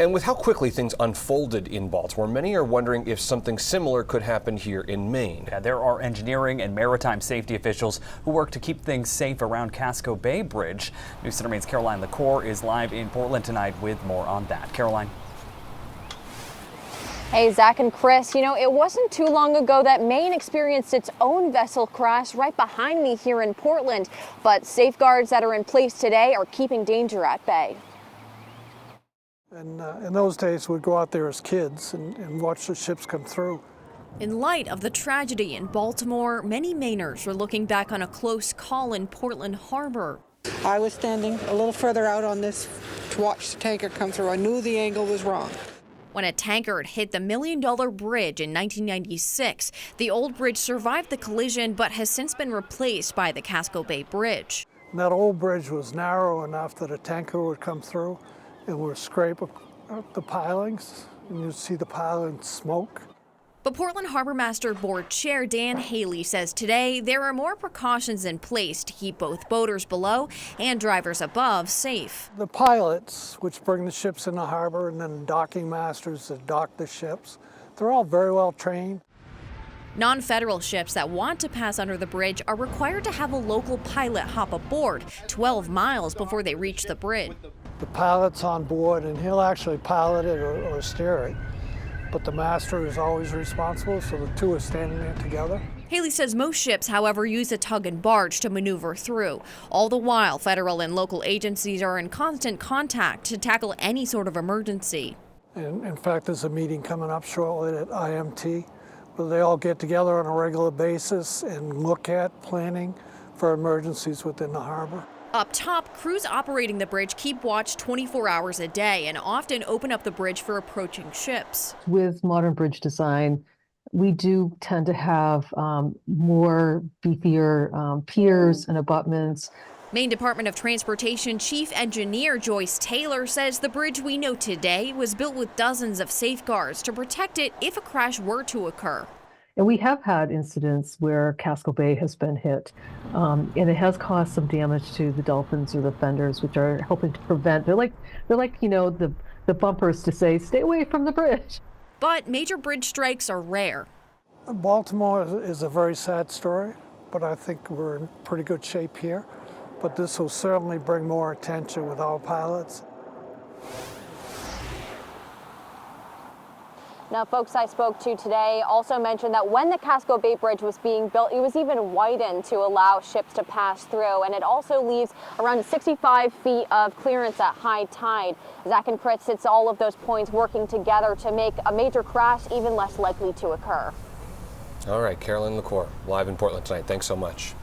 And with how quickly things unfolded in Baltimore, many are wondering if something similar could happen here in Maine. Yeah, there are engineering and maritime safety officials who work to keep things safe around Casco Bay Bridge. News Center Maine's Caroline LaCour is live in Portland tonight with more on that. Caroline. Hey, Zach and Chris, you know, it wasn't too long ago that Maine experienced its own vessel crash right behind me here in Portland. But safeguards that are in place today are keeping danger at bay. And in those days, we'd go out there as kids and watch the ships come through. In light of the tragedy in Baltimore, many Mainers are looking back on a close call in Portland Harbor. I was standing a little further out on this to watch the tanker come through. I knew the angle was wrong. When a tanker had hit the $1 Million Bridge in 1996, the old bridge survived the collision but has since been replaced by the Casco Bay Bridge. And that old bridge was narrow enough that a tanker would come through and would scrape up the pilings, and you'd see the piling smoke. But Portland Harbor Master Board Chair Dan Haley says today there are more precautions in place to keep both boaters below and drivers above safe. The pilots, which bring the ships in the harbor, and then docking masters that dock the ships, they're all very well trained. Non-federal ships that want to pass under the bridge are required to have a local pilot hop aboard 12 miles before they reach the bridge. The pilot's on board, and he'll actually pilot it or steer it. But the master is always responsible, so the two are standing there together. Haley says most ships, however, use a tug and barge to maneuver through. All the while, federal and local agencies are in constant contact to tackle any sort of emergency. And in fact, there's a meeting coming up shortly at IMT, where they all get together on a regular basis and look at planning for emergencies within the harbor. Up top, crews operating the bridge keep watch 24 hours a day and often open up the bridge for approaching ships. With modern bridge design, we do tend to have more beefier piers and abutments. Maine Department of Transportation Chief Engineer Joyce Taylor says the bridge we know today was built with dozens of safeguards to protect it if a crash were to occur. And we have had incidents where Casco Bay has been hit, and it has caused some damage to the dolphins or the fenders, which are helping to prevent. They're like you know, the bumpers to say, stay away from the bridge. But major bridge strikes are rare. Baltimore is a very sad story, but I think we're in pretty good shape here. But this will certainly bring more attention with our pilots. Now, folks I spoke to today also mentioned that when the Casco Bay Bridge was being built, it was even widened to allow ships to pass through, and it also leaves around 65 feet of clearance at high tide. Zach and Chris, it's all of those points working together to make a major crash even less likely to occur. All right, Caroline LaCour, live in Portland tonight. Thanks so much.